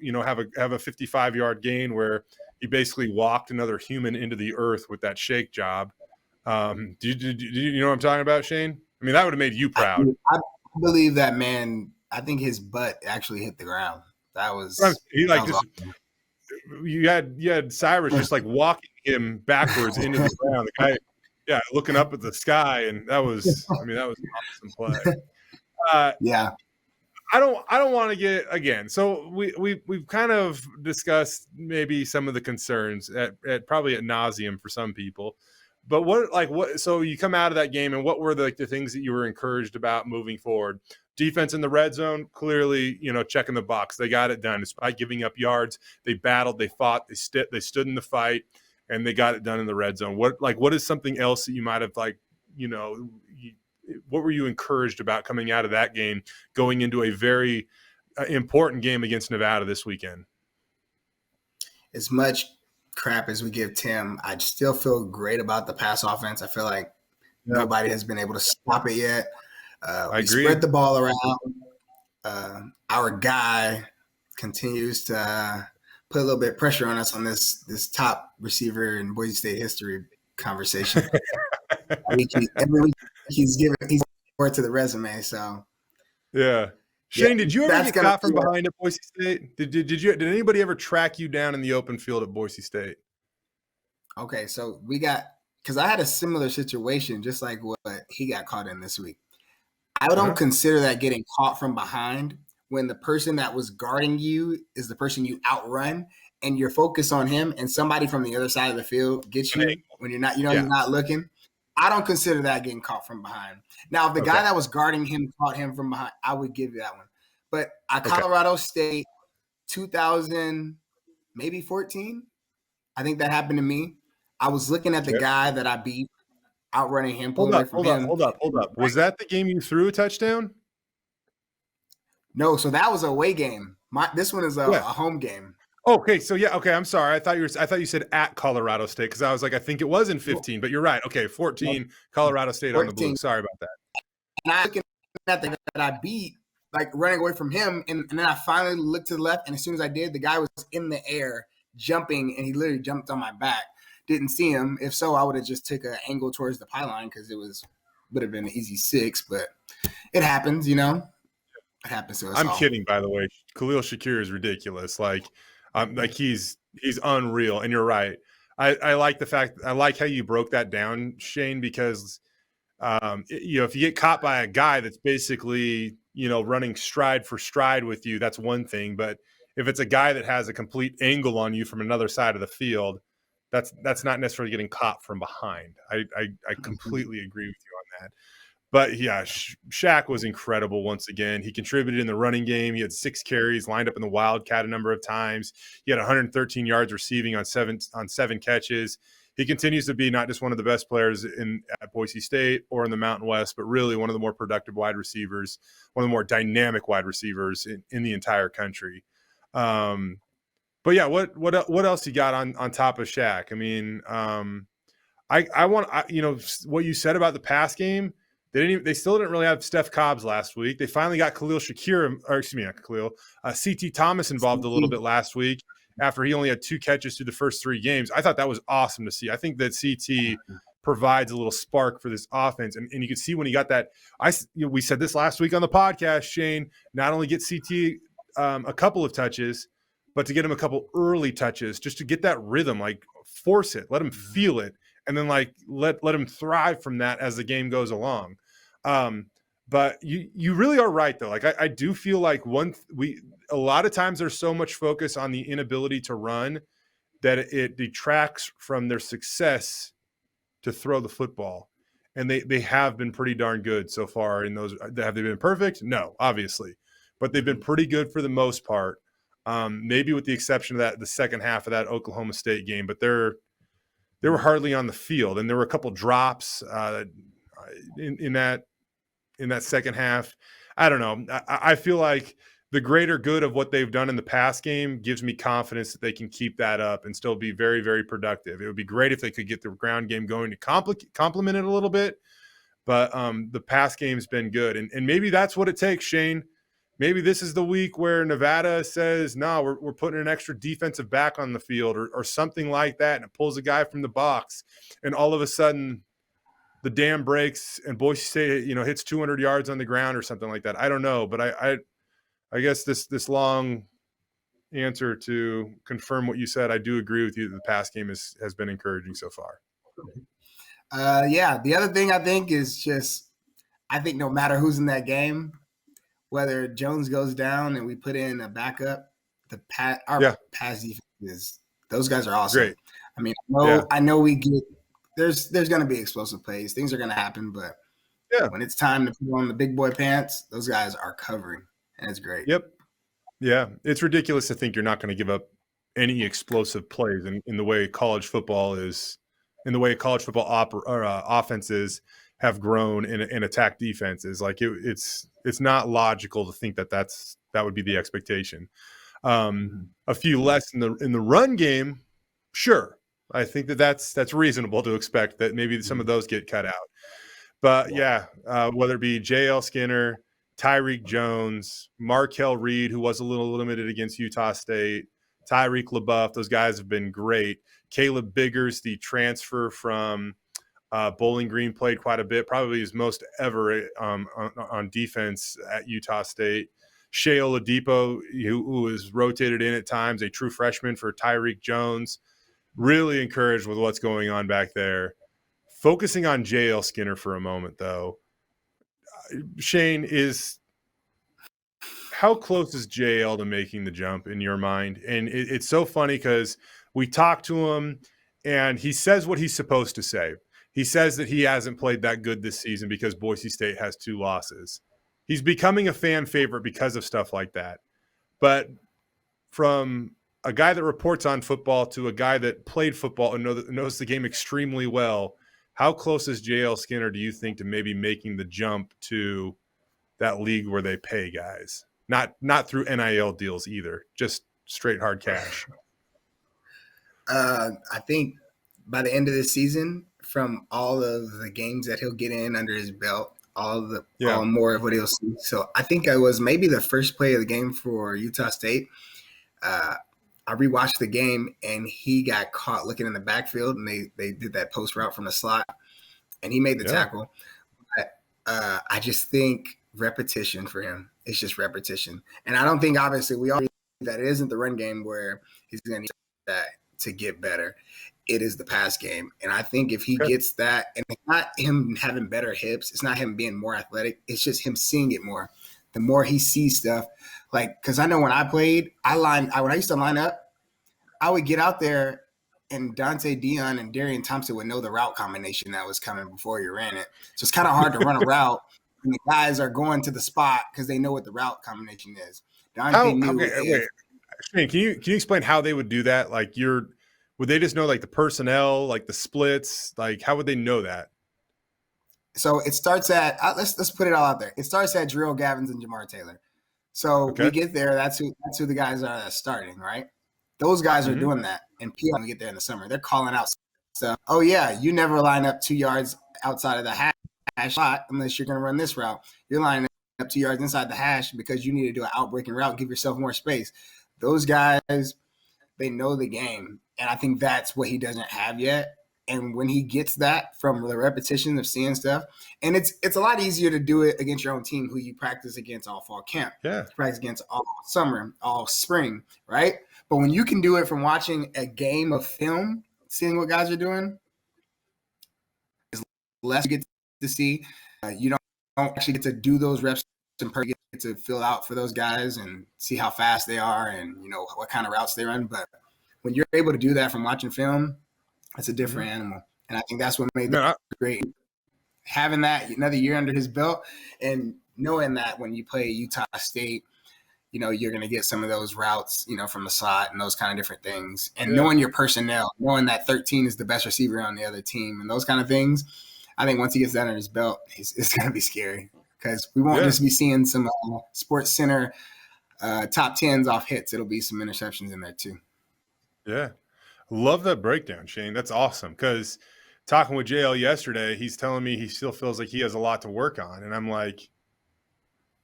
have a 55-yard gain where he basically walked another human into the earth with that shake job. Do you know what I'm talking about, Shane? I mean, that would have made you proud. I believe that man. I think his butt actually hit the ground. That was awesome. You had Cyrus just like walking him backwards into the ground. The guy, looking up at the sky, and that was an awesome play. I don't want to get, again. So we've kind of discussed maybe some of the concerns at probably at nauseum for some people. But what? So you come out of that game, and what were the things that you were encouraged about moving forward? Defense in the red zone, clearly, checking the box. They got it done despite giving up yards. They battled, they fought, they stood in the fight, and they got it done in the red zone. What is something else that you might have what were you encouraged about coming out of that game, going into a very important game against Nevada this weekend? As much crap as we give Tim, I still feel great about the pass offense. I feel like nobody has been able to stop it yet. I We agree. spread the ball around. Our guy continues to put a little bit of pressure on us on this top receiver in Boise State history conversation. Every week he's forward to the resume. So yeah. Shane, did you ever get caught from be behind at Boise State? Did anybody ever track you down in the open field at Boise State? Okay, so because I had a similar situation, just like what he got caught in this week. I don't consider that getting caught from behind when the person that was guarding you is the person you outrun and you're focused on him and somebody from the other side of the field gets you when you're not, you're not looking. I don't consider that getting caught from behind. Now, if the guy that was guarding him caught him from behind, I would give you that one. But at Colorado State, 2000, maybe 14, I think that happened to me. I was looking at the guy that I beat, outrunning him, pulling away from him. Hold up. Was that the game you threw a touchdown? No, so that was a away game. This one is a home game. Okay, so I'm sorry. I thought you said at Colorado State because I was like, I think it was in 15, but you're right. Okay, 14, Colorado State 14. On the blue. Sorry about that. And I looking at the guy that I beat, like running away from him, and then I finally looked to the left, and as soon as I did, the guy was in the air jumping, and he literally jumped on my back. Didn't see him. If so, I would have just took an angle towards the pylon because would have been an easy 6, but it happens, It happens to us. I'm kidding, by the way. Khalil Shakir is ridiculous. Like he's unreal, and you're right. I like the fact. I like how you broke that down, Shane, because if you get caught by a guy that's basically running stride for stride with you, that's one thing. But if it's a guy that has a complete angle on you from another side of the field, that's not necessarily getting caught from behind. I completely agree with you on that. But yeah, Shaq was incredible once again. He contributed in the running game. He had 6 carries, lined up in the Wildcat a number of times. He had 113 yards receiving on seven catches. He continues to be not just one of the best players at Boise State or in the Mountain West, but really one of the more productive wide receivers, one of the more dynamic wide receivers in the entire country. But yeah, what else you got on top of Shaq? I mean, I want what you said about the pass game. They still didn't really have Steph Cobbs last week. They finally got Khalil Shakir, or excuse me, not Khalil, C.T. Thomas involved a little bit last week after he only had 2 catches through the first 3 games. I thought that was awesome to see. I think that C.T. provides a little spark for this offense, and you can see when he got that. We said this last week on the podcast, Shane. Not only get C.T. A couple of touches, but to get him a couple early touches, just to get that rhythm, like force it, let him feel it, and then like let him thrive from that as the game goes along. But you really are right though. Like I do feel like a lot of times there's so much focus on the inability to run that it detracts from their success to throw the football. And they have been pretty darn good so far in those. Have they been perfect? No, obviously, but they've been pretty good for the most part. Maybe with the exception of the second half of that Oklahoma State game, but they were hardly on the field, and there were a couple drops in that second half. I don't know. I feel like the greater good of what they've done in the pass game gives me confidence that they can keep that up and still be very, very productive. It would be great if they could get the ground game going to complement it a little bit, but the pass game's been good, and maybe that's what it takes, Shane. Maybe this is the week where Nevada says, no, we're putting an extra defensive back on the field or something like that, and it pulls a guy from the box, and all of a sudden the dam breaks and Boise State, hits 200 yards on the ground or something like that. I don't know, but I guess this long answer to confirm what you said, I do agree with you that the pass game has been encouraging so far. Yeah, the other thing I think is just I think no matter who's in that game, whether Jones goes down and we put in a backup, our pass defense those guys are awesome. Great. I mean, I know we get there's going to be explosive plays. Things are going to happen, but when it's time to put on the big boy pants, those guys are covering, and it's great. Yep. Yeah, it's ridiculous to think you're not going to give up any explosive plays in the way college football is, in the way college football offenses have grown in attack defenses. Like it's not logical to think that would be the expectation. A few less in the run game, sure. I think that's reasonable to expect that maybe some of those get cut out. But yeah, whether it be J.L. Skinner, Tyreek Jones, Markel Reed, who was a little limited against Utah State, Tyreek LaBeouf, those guys have been great. Caleb Biggers, the transfer from Bowling Green, played quite a bit, probably his most ever on defense at Utah State. Shea Oladipo, who was rotated in at times, a true freshman for Tyreek Jones. Really encouraged with what's going on back there. Focusing on J.L. Skinner for a moment, though, Shane, how close is JL to making the jump in your mind? And it's so funny because we talked to him and he says what he's supposed to say. He says that he hasn't played that good this season because Boise State has 2 losses. He's becoming a fan favorite because of stuff like that. But from a guy that reports on football to a guy that played football and knows the game extremely well, how close is JL Skinner, do you think, to maybe making the jump to that league where they pay guys? Not through NIL deals either, just straight hard cash. I think by the end of the season, from all of the games that he'll get in under his belt, all more of what he'll see. So I think I was maybe the first play of the game for Utah State. I rewatched the game and he got caught looking in the backfield and they did that post route from the slot and he made the tackle. But, I just think repetition for him. It's just repetition. And I don't think, obviously, we all agree that it isn't the run game where he's going to need that to get better. It is the pass game. And I think if he gets that, and it's not him having better hips, it's not him being more athletic, it's just him seeing it more. The more he sees stuff, like, because I know when I played, when I used to line up, I would get out there and Dante Dion and Darien Thompson would know the route combination that was coming before you ran it. So it's kind of hard to run a route when the guys are going to the spot because they know what the route combination is. Dante wait. Shane, can you explain how they would do that? Like would they just know like the personnel, like the splits? Like how would they know that? So it starts at let's put it all out there. It starts at Drill Gavins and Jamar Taylor. So we get there. That's who the guys are starting, right? Those guys are doing that. And when we get there in the summer, they're calling out stuff. Oh yeah, you never line up 2 yards outside of the hash spot unless you're going to run this route. You're lining up 2 yards inside the hash because you need to do an outbreaking route, give yourself more space. Those guys, they know the game. And I think that's what he doesn't have yet. And when he gets that from the repetition of seeing stuff, and it's a lot easier to do it against your own team who you practice against all fall camp. Yeah. You practice against all summer, all spring, right? But when you can do it from watching a game of film, seeing what guys are doing, is less you get to see. You don't actually get to do those reps in person. You get to fill out for those guys and see how fast they are and, you know, what kind of routes they run. But when you're able to do that from watching film, it's a different animal. And I think that's what made them great. Having that another year under his belt and knowing that when you play Utah State, you know, you're going to get some of those routes, you know, from the slot and those kind of different things. And knowing your personnel, knowing that 13 is the best receiver on the other team and those kind of things, I think once he gets that under his belt, it's going to be scary because we won't just be seeing some Sports Center top 10s off hits. It'll be some interceptions in there too. Yeah. Love that breakdown, Shane. That's awesome because talking with JL yesterday, he's telling me he still feels like he has a lot to work on. And I'm like,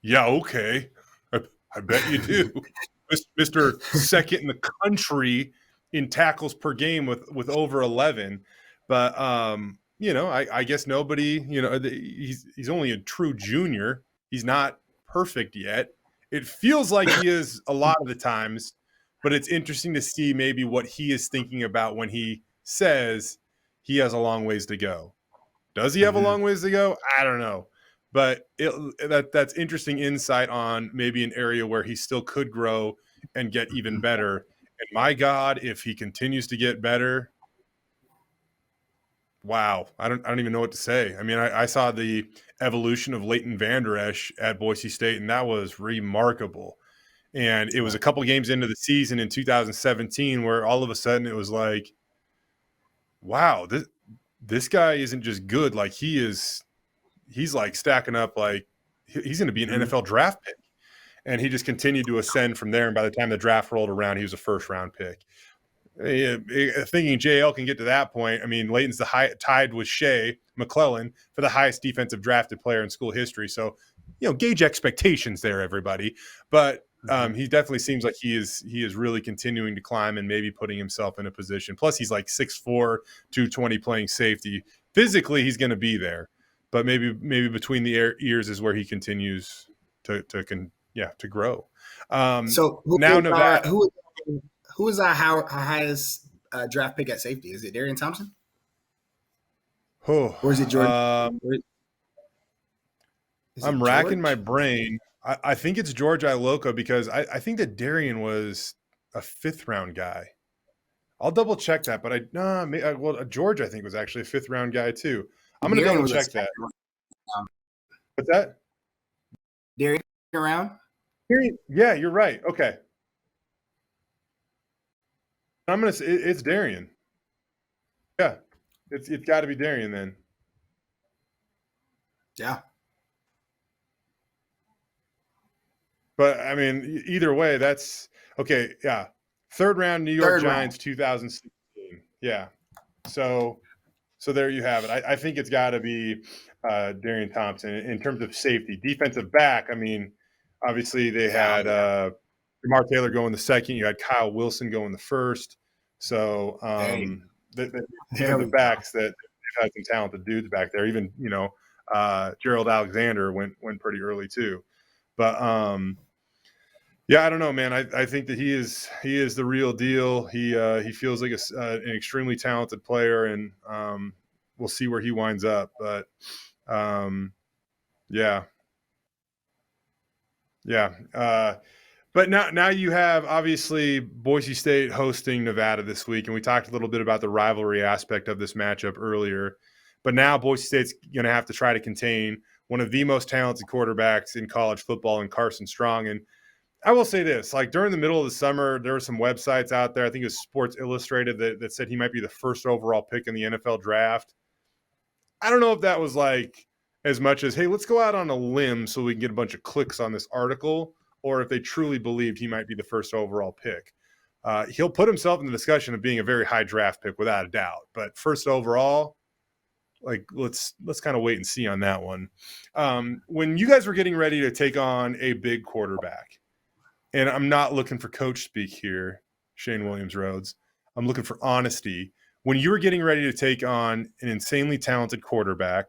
yeah, okay. I bet you do. Mr. Second in the country in tackles per game with over 11. But, you know, I guess nobody, you know, he's only a true junior. He's not perfect yet. It feels like he is a lot of the times, but it's interesting to see maybe what he is thinking about when he says he has a long ways to go. Does he have a long ways to go? I don't know. But that's interesting insight on maybe an area where he still could grow and get even better. And my God, if he continues to get better, wow, I don't even know what to say. I mean, I saw the evolution of Leighton Vanderesch at Boise State, and that was remarkable. And it was a couple games into the season in 2017 where all of a sudden it was like, wow, this guy isn't just good. Like he is he's like stacking up like he's going to be an Mhm. NFL draft pick. And he just continued to ascend from there. And by the time the draft rolled around, he was a first-round pick. Thinking JL can get to that point, I mean, Leighton's tied with Shea McClellan for the highest defensive drafted player in school history. So, gauge expectations there, everybody. But he definitely seems like he is really continuing to climb and maybe putting himself in a position. Plus, he's like 6'4", 220 playing safety. Physically, he's going to be there. But maybe between the ears is where he continues to grow. So Now Nevada. Who is our highest draft pick at safety? Is it Darien Thompson? Oh, or is it George? I'm racking my brain. I think it's George Iloka because I think that Darien was a 5th-round guy. I'll double check that, but George I think was actually a 5th-round guy too. I'm going to double check that. What's that? Darien around? Yeah, you're right. Okay. I'm going to say it's Darien. Yeah. It's got to be Darien then. Yeah. But I mean, either way, that's okay. Yeah. 3rd round New York Giants, 2016. Yeah. So there you have it. I think it's got to be Darien Thompson in terms of safety. Defensive back, I mean, obviously they had Jamar Taylor going the 2nd. You had Kyle Wilson going the 1st. So the backs that they've had some talented dudes back there. Even Gerald Alexander went pretty early too. But yeah, I don't know, man. I think that he is the real deal. He feels like an extremely talented player, and we'll see where he winds up. But yeah. But now you have obviously Boise State hosting Nevada this week, and we talked a little bit about the rivalry aspect of this matchup earlier. But now Boise State's going to have to try to contain one of the most talented quarterbacks in college football in Carson Strong. And I will say this, like during the middle of the summer, there were some websites out there, I think it was Sports Illustrated, that said he might be the 1st overall pick in the NFL draft. I don't know if that was like as much as, hey, let's go out on a limb so we can get a bunch of clicks on this article, or if they truly believed he might be the 1st overall pick. He'll put himself in the discussion of being a very high draft pick without a doubt. But 1st overall, like let's kind of wait and see on that one. When you guys were getting ready to take on a big quarterback, and I'm not looking for coach speak here, Shane Williams-Rhodes, I'm looking for honesty. When you were getting ready to take on an insanely talented quarterback,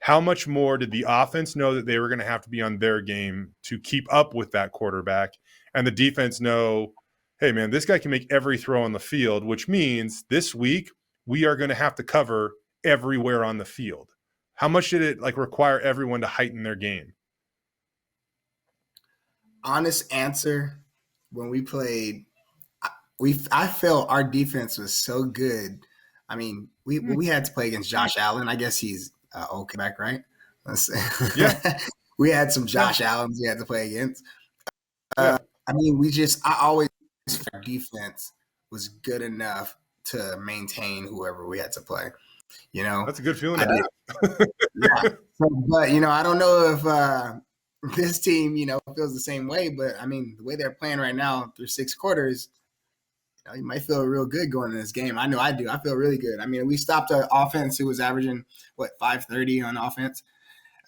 how much more did the offense know that they were going to have to be on their game to keep up with that quarterback? And the defense know, hey, man, this guy can make every throw on the field, which means this week we are going to have to cover everywhere on the field. How much did it require everyone to heighten their game? Honest answer, when we played, I felt our defense was so good. I mean, we had to play against Josh Allen. I guess he's okay back, right? Yeah. We had some Josh Allens we had to play against. I mean, I always felt our defense was good enough to maintain whoever we had to play. That's a good feeling to have. Yeah. But I don't know if this team, feels the same way. But I mean, the way they're playing right now through 6 quarters, you might feel real good going in this game. I know I do. I feel really good. I mean, we stopped an offense who was averaging 530 on offense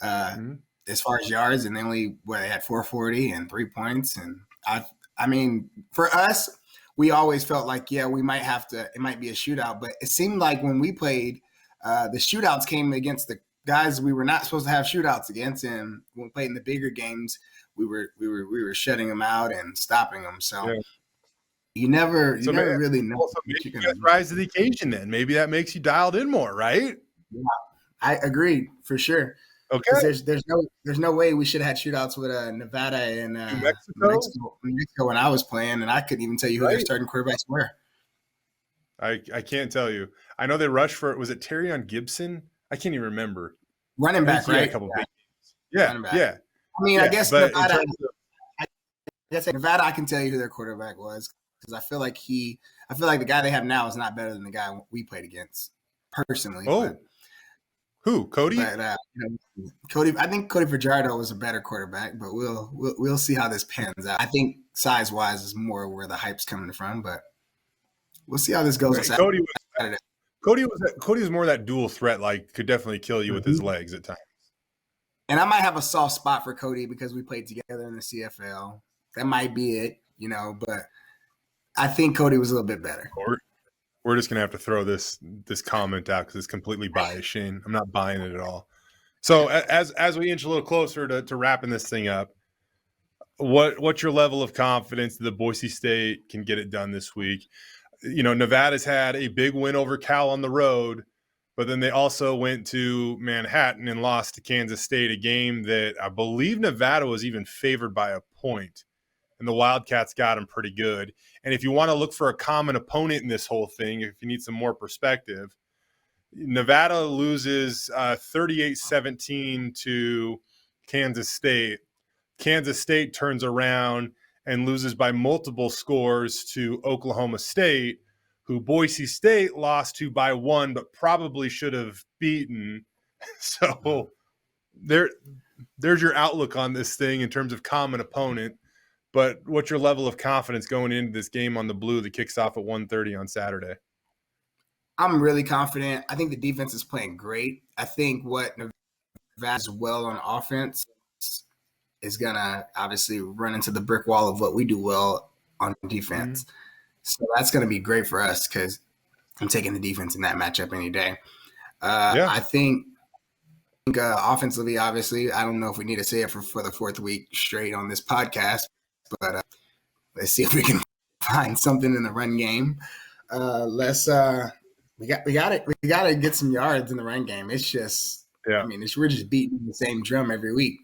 as far as yards, and then they had 440 and 3 points. And I mean, for us, we always felt like, we might have to. It might be a shootout, but it seemed like when we played, the shootouts came against the guys we were not supposed to have shootouts against, and when we played in the bigger games, we were shutting them out and stopping them. So. Yeah. You never really know. So maybe you guys rise to the occasion then. Maybe that makes you dialed in more, right? Yeah, I agree for sure. Okay. There's no way we should have had shootouts with Nevada and New Mexico when I was playing, and I couldn't even tell you who their starting quarterbacks were. I can't tell you. I know they rushed for it. Was it Terrion Gibson? I can't even remember. Running back, right? A couple big games. Yeah. I mean, I guess Nevada. Nevada, I can tell you who their quarterback was. Because I feel like the guy they have now is not better than the guy we played against personally. Oh, Who? Cody? But Cody, I think Cody Fajardo was a better quarterback, but we'll see how this pans out. I think size wise is more where the hype's coming from, but we'll see how this goes on Right. Cody was Saturday. Cody was more that dual threat, like could definitely kill you with his legs at times. And I might have a soft spot for Cody because we played together in the CFL. That might be it, but I think Cody was a little bit better. We're just gonna have to throw this comment out because it's completely biased, Shane. I'm not buying it at all. So as we inch a little closer to wrapping this thing up, what's your level of confidence that Boise State can get it done this week? Nevada's had a big win over Cal on the road, but then they also went to Manhattan and lost to Kansas State, a game that I believe Nevada was even favored by a point, and the Wildcats got them pretty good. And if you want to look for a common opponent in this whole thing, if you need some more perspective, Nevada loses 38-17 to Kansas State. Kansas State turns around and loses by multiple scores to Oklahoma State, who Boise State lost to by one, but probably should have beaten. So there's your outlook on this thing in terms of common opponent. But what's your level of confidence going into this game on the blue that kicks off at 1:30 on Saturday? I'm really confident. I think the defense is playing great. I think what Nevada's well on offense is going to obviously run into the brick wall of what we do well on defense. Mm-hmm. So that's going to be great for us because I'm taking the defense in that matchup any day. I think offensively, obviously, I don't know if we need to say it for the fourth week straight on this podcast, but let's see if we can find something in the run game. We got to get some yards in the run game. It's just, we're just beating the same drum every week.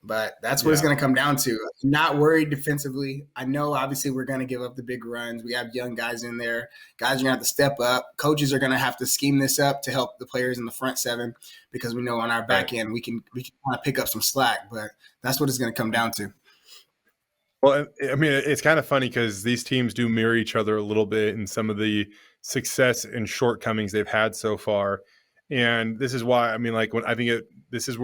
But that's what it's going to come down to. I'm not worried defensively. I know, obviously, we're going to give up the big runs. We have young guys in there. Guys are going to have to step up. Coaches are going to have to scheme this up to help the players in the front seven because we know on our back end we can kind of pick up some slack. But that's what it's going to come down to. Well, it's kind of funny because these teams do mirror each other a little bit in some of the success and shortcomings they've had so far. And this is why, this is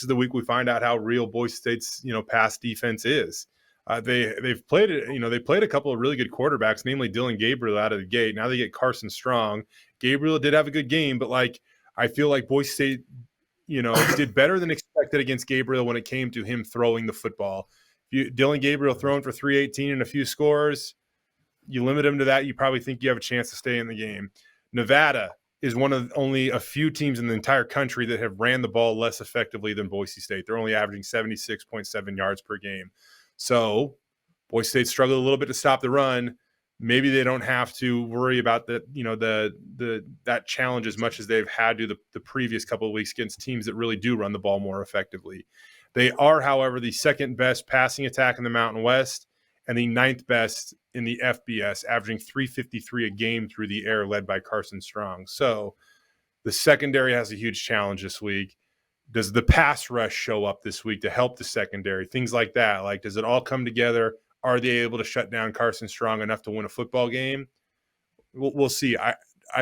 the week we find out how real Boise State's, pass defense is. They've played it, they played a couple of really good quarterbacks, namely Dylan Gabriel out of the gate. Now they get Carson Strong. Gabriel did have a good game, but I feel like Boise State, did better than expected against Gabriel when it came to him throwing the football. Dylan Gabriel throwing for 318 and a few scores, you limit him to that, you probably think you have a chance to stay in the game. Nevada is one of only a few teams in the entire country that have ran the ball less effectively than Boise State. They're only averaging 76.7 yards per game. So Boise State struggled a little bit to stop the run. Maybe they don't have to worry about that challenge as much as they've had to the previous couple of weeks against teams that really do run the ball more effectively. They are, however, the second best passing attack in the Mountain West and the ninth best in the FBS, averaging 353 a game through the air, led by Carson Strong. So the secondary has a huge challenge this week. Does the pass rush show up this week to help the secondary? Things like that. Does it all come together? Are they able to shut down Carson Strong enough to win a football game? We'll see. I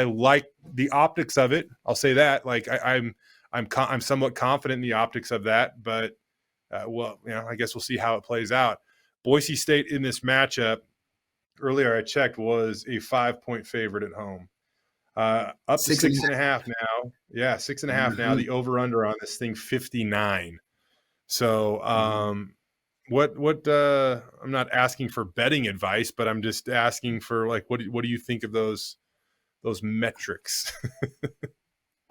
like the optics of it. I'll say that. I'm somewhat confident in the optics of that, but I guess we'll see how it plays out. Boise State in this matchup, earlier I checked, was a 5-point favorite at home. Up to 6.5 now. Yeah, 6.5 now. The over-under on this thing, 59. So I'm not asking for betting advice, but I'm just asking for what do you think of those metrics?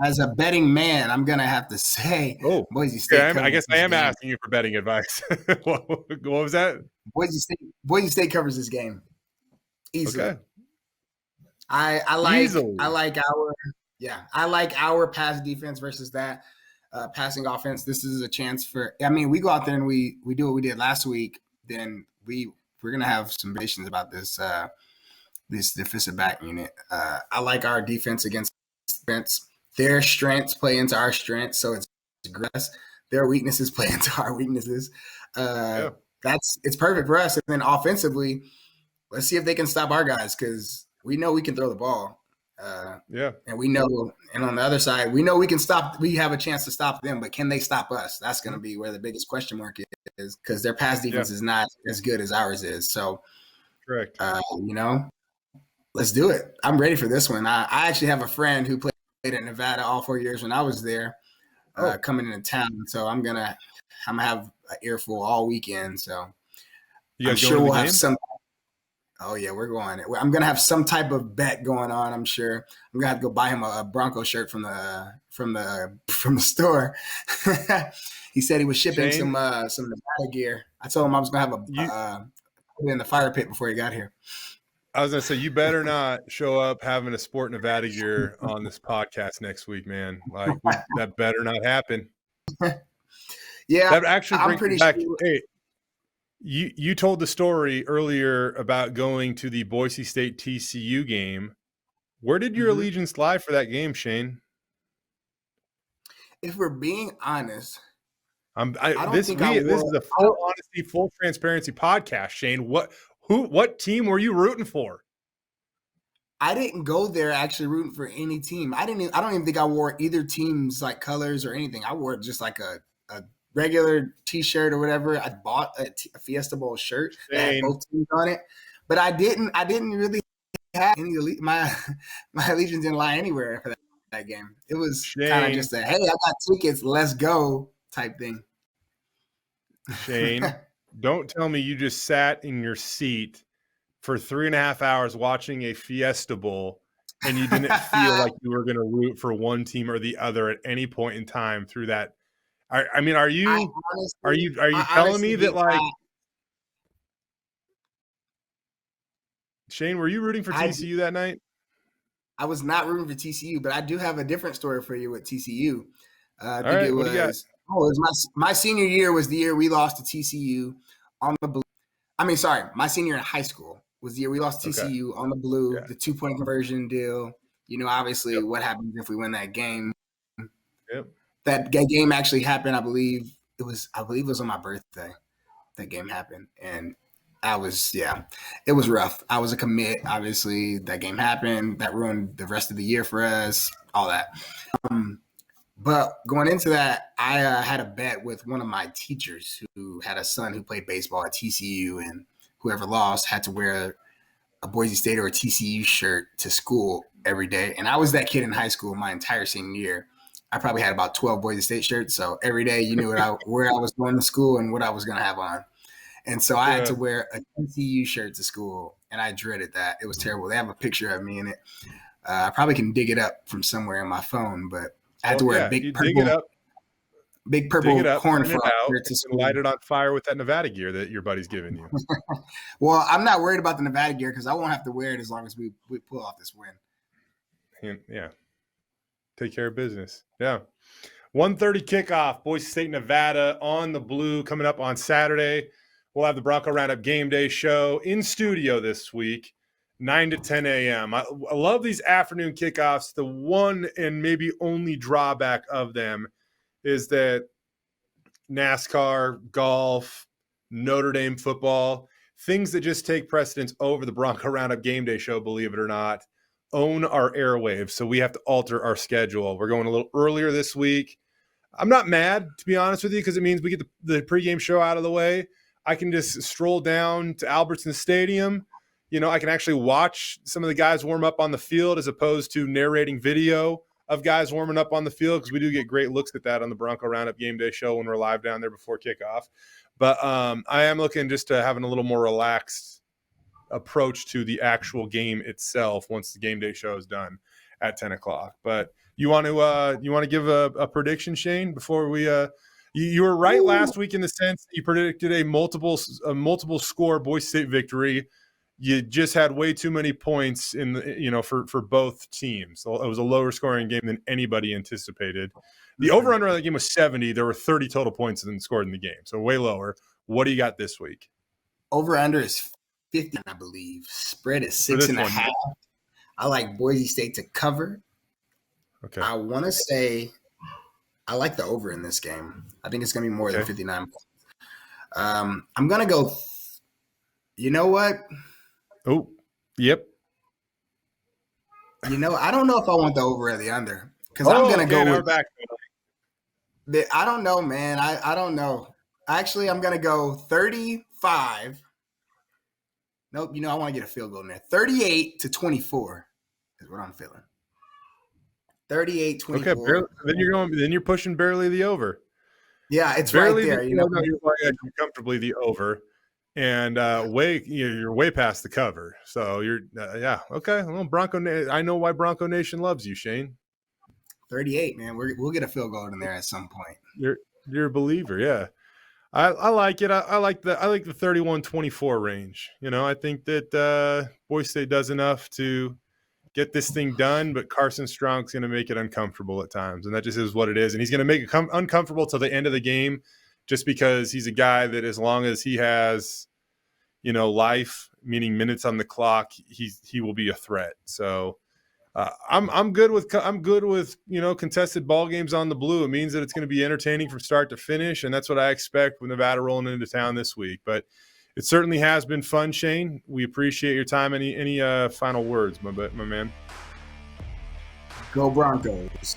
As a betting man, I'm gonna have to say, Boise State. I guess I am asking you for betting advice. What was that? Boise State covers this game easily. Okay. I like our pass defense versus that passing offense. This is a chance for. We go out there and we do what we did last week. Then we're gonna have some patience about this defensive back unit. I like our defense against defense. Their strengths play into our strengths, so it's grass. Their weaknesses play into our weaknesses. It's perfect for us. And then offensively, let's see if they can stop our guys because we know we can throw the ball. And we know, and on the other side, we know we have a chance to stop them, but can they stop us? That's going to be where the biggest question mark is, because their pass defense is not as good as ours is. So, correct. Let's do it. I'm ready for this one. I actually have a friend who played in Nevada all 4 years when I was there, coming into town. So I'm gonna have an earful all weekend. So I'm sure we'll have some. Oh yeah, we're going. I'm gonna have some type of bet going on. I'm sure I'm gonna have to go buy him a Bronco shirt from the store. He said he was shipping some Nevada gear. I told him I was gonna have put it in the fire pit before he got here. I was gonna say, you better not show up having a Sport Nevada gear on this podcast next week, man. Like that better not happen. Yeah, that actually brings me back. Sure. Hey, you told the story earlier about going to the Boise State TCU game. Where did your allegiance lie for that game, Shane? If we're being honest, this is a full honesty, full transparency podcast, Shane. What team were you rooting for? I didn't go there actually rooting for any team. I don't even think I wore either team's like colors or anything. I wore just like a regular T-shirt or whatever. I bought a Fiesta Bowl shirt that had both teams on it, but I didn't really have any my allegiance didn't lie anywhere for that game. It was kind of just a, hey, I got tickets, let's go type thing. Shane, don't tell me you just sat in your seat for 3.5 hours watching a Fiesta Bowl and you didn't feel like you were going to root for one team or the other at any point in time through that. I mean, are you telling me that, like, Shane, were you rooting for TCU that night? I was not rooting for TCU, but I do have a different story for you with TCU. I think right, it was my senior year was the year we lost to TCU on the blue. I mean, sorry, my senior in high school was the year we lost to TCU on the blue, the 2-point conversion deal. You know, obviously what happens if we win that game. Yep. That game actually happened, I believe it was on my birthday. That game happened. And it was rough. I was a commit. Obviously, that game happened. That ruined the rest of the year for us, all that. But going into that, I had a bet with one of my teachers who had a son who played baseball at TCU, and whoever lost had to wear a Boise State or a TCU shirt to school every day. And I was that kid in high school my entire senior year. I probably had about 12 Boise State shirts. So every day you knew where I was going to school and what I was going to have on. And so I had to wear a TCU shirt to school, and I dreaded that. It was terrible. They have a picture of me in it. I probably can dig it up from somewhere in my phone, but I had to wear a big purple corn frog shirt to school. Light it on fire with that Nevada gear that your buddy's giving you. Well, I'm not worried about the Nevada gear because I won't have to wear it as long as we pull off this win. Yeah. Take care of business. Yeah. 1:30 kickoff, Boise State, Nevada on the blue coming up on Saturday. We'll have the Bronco Roundup Game Day show in studio this week, 9 to 10 a.m. I love these afternoon kickoffs. The one and maybe only drawback of them is that NASCAR, golf, Notre Dame football, things that just take precedence over the Bronco Roundup Game Day show, believe it or not, own our airwaves. So we have to alter our schedule. We're going a little earlier this week. I'm not mad, to be honest with you, because it means we get the pregame show out of the way. I can just stroll down to Albertson Stadium. You know, I can actually watch some of the guys warm up on the field as opposed to narrating video of guys warming up on the field, because we do get great looks at that on the Bronco Roundup Game Day show when we're live down there before kickoff. But I am looking just to having a little more relaxed approach to the actual game itself once the game day show is done at 10 o'clock. But you want to give a prediction, Shane, before we you were right last week in the sense that you predicted a multiple score Boise State victory. You just had way too many points in the, for both teams. So it was a lower scoring game than anybody anticipated. The over-under on the game was 70. There were 30 total points scored in the game, so way lower. What do you got this week? Over-under is 50, I believe. Spread is 6.5. I like Boise State to cover. Okay. I want to say I like the over in this game. I think it's going to be more than 59 points. I'm going to go – you know what? Oh, yep. I don't know if I want the over or the under because I'm gonna go now we're with. back. I don't know, man. I don't know. Actually, I'm gonna go 35. Nope. I want to get a field goal in there. 38-24 is what I'm feeling. 38-24. Okay, then you're pushing barely the over. Yeah, it's Barely right there. you're comfortably the over, and you're way past the cover. So you're okay. Well, I know why Bronco Nation loves you, Shane. 38, man. We'll get a field goal in there at some point. You're a believer, yeah. I like it. I like the 31-24 range. I think that Boise State does enough to get this thing done, but Carson Strong's going to make it uncomfortable at times, and that just is what it is. And he's going to make it uncomfortable till the end of the game, just because he's a guy that, as long as he has, life, meaning minutes on the clock, he will be a threat. So I'm good with contested ball games on the blue. It means that it's going to be entertaining from start to finish, and that's what I expect with Nevada rolling into town this week. But it certainly has been fun, Shane. We appreciate your time. Any final words, my man? Go Broncos.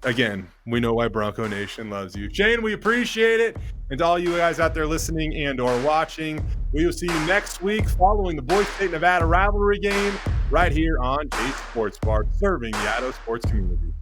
Again, we know why Bronco Nation loves you. Shane, we appreciate it. And to all you guys out there listening and or watching, we will see you next week following the Boise State-Nevada rivalry game right here on Jay's Sports Bar, serving the Idaho sports community.